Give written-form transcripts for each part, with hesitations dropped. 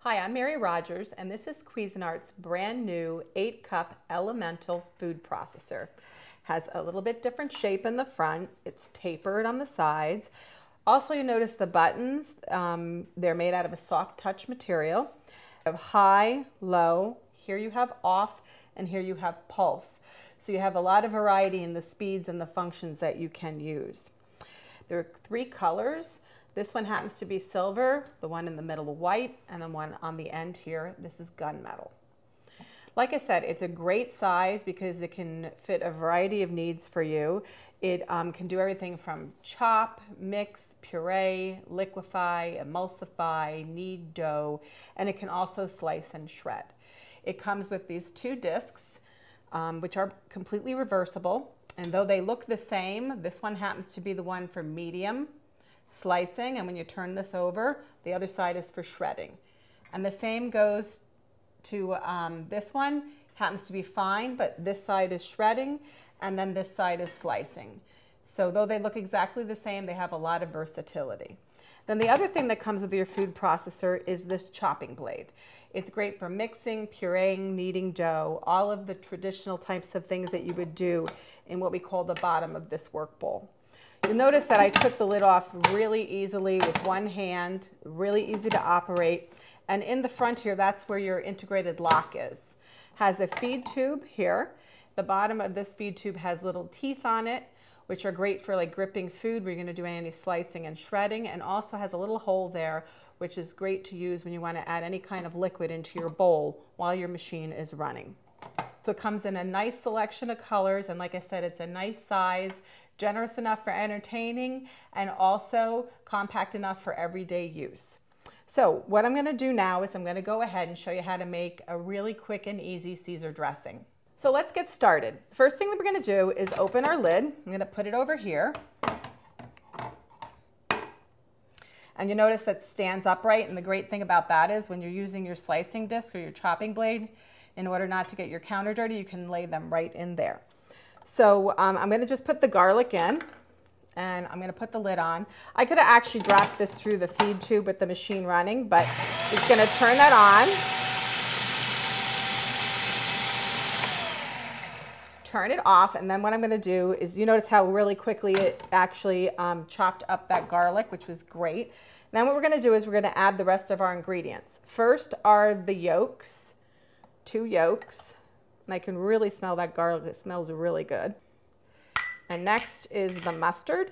Hi, I'm Mary Rogers, and this is Cuisinart's brand new 8-cup elemental food processor. Has a little bit different shape in the front. It's tapered on the sides. Also, you notice the buttons, they're made out of a soft touch material. You have high, low, here you have off, and here you have pulse. So you have a lot of variety in the speeds and the functions that you can use. There are 3 colors. This one happens to be silver, the one in the middle white, and the one on the end here, this is gunmetal. Like I said, it's a great size because it can fit a variety of needs for you. It can do everything from chop, mix, puree, liquefy, emulsify, knead dough, and it can also slice and shred. It comes with these 2 discs, which are completely reversible. And though they look the same, this one happens to be the one for medium slicing, and when you turn this over, the other side is for shredding. And the same goes to this one, happens to be fine, but this side is shredding, and then this side is slicing. So though they look exactly the same, they have a lot of versatility. Then the other thing that comes with your food processor is this chopping blade. It's great for mixing, pureeing, kneading dough, all of the traditional types of things that you would do in what we call the bottom of this work bowl. You'll notice that I took the lid off really easily with one hand, really easy to operate. And in the front here, that's where your integrated lock is. Has a feed tube here. The bottom of this feed tube has little teeth on it, which are great for like gripping food where you're going to do any slicing and shredding, and also has a little hole there, which is great to use when you want to add any kind of liquid into your bowl while your machine is running. So it comes in a nice selection of colors, and like I said, it's a nice size, generous enough for entertaining, and also compact enough for everyday use. So what I'm going to do now is I'm going to go ahead and show you how to make a really quick and easy Caesar dressing. So let's get started. The first thing that we're going to do is open our lid. I'm going to put it over here. And you notice that it stands upright, and the great thing about that is when you're using your slicing disc or your chopping blade, in order not to get your counter dirty, you can lay them right in there. So I'm going to just put the garlic in, and I'm going to put the lid on. I could have actually dropped this through the feed tube with the machine running, but just going to turn that on. Turn it off, and then what I'm going to do is, you notice how really quickly it actually chopped up that garlic, which was great. Then what we're going to do is we're going to add the rest of our ingredients. First are the yolks, 2 yolks. And I can really smell that garlic. It smells really good. And next is the mustard,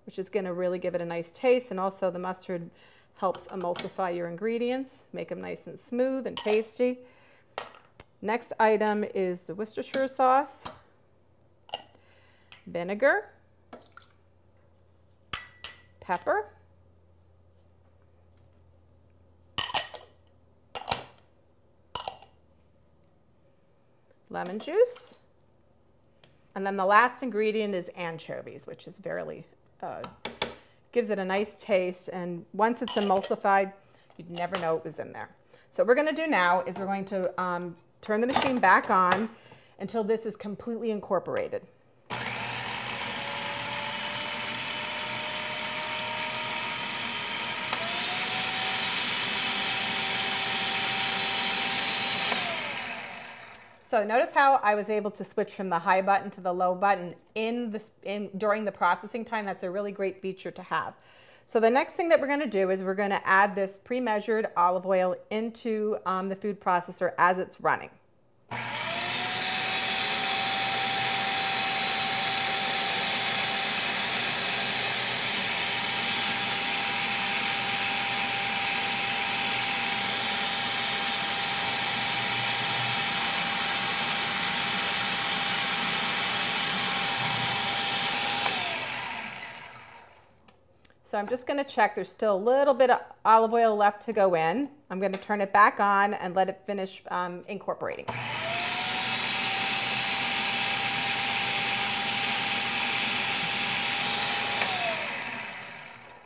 which is going to really give it a nice taste. And also the mustard helps emulsify your ingredients, make them nice and smooth and tasty. Next item is the Worcestershire sauce, vinegar, pepper, lemon juice, and then the last ingredient is anchovies, which is gives it a nice taste, and once it's emulsified, you'd never know it was in there. So what we're going to do now is we're going to turn the machine back on until this is completely incorporated. So notice how I was able to switch from the high button to the low button during the processing time. That's a really great feature to have. So the next thing that we're going to do is we're going to add this pre-measured olive oil into the food processor as it's running. So I'm just going to check. There's still a little bit of olive oil left to go in. I'm going to turn it back on and let it finish incorporating.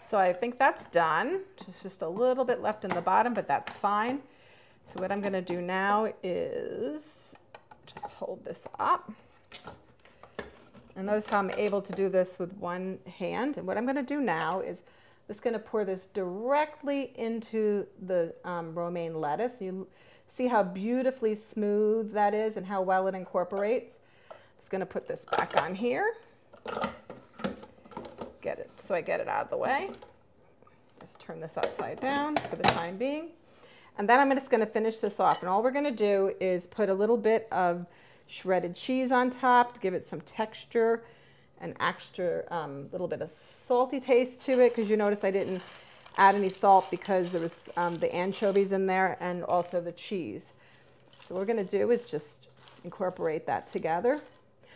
So I think that's done. There's just a little bit left in the bottom, but that's fine. So what I'm going to do now is just hold this up. And notice how I'm able to do this with one hand. And what I'm going to do now is Just going to pour this directly into the romaine lettuce. You see how beautifully smooth that is and how well it incorporates. Just going to put this back on here. Get it so I get it out of the way. Just turn this upside down for the time being. And then I'm just going to finish this off. And all we're going to do is put a little bit of shredded cheese on top to give it some texture, an extra little bit of salty taste to it, because you notice I didn't add any salt because there was the anchovies in there and also the cheese. So what we're going to do is just incorporate that together.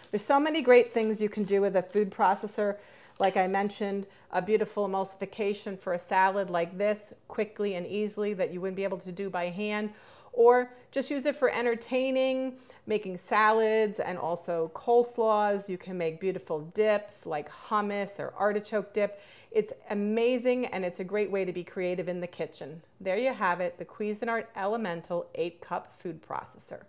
There's so many great things you can do with a food processor. Like I mentioned, a beautiful emulsification for a salad like this, quickly and easily, that you wouldn't be able to do by hand. Or just use it for entertaining, making salads and also coleslaws. You can make beautiful dips like hummus or artichoke dip. It's amazing, and it's a great way to be creative in the kitchen. There you have it, the Cuisinart Elemental 8-cup food processor.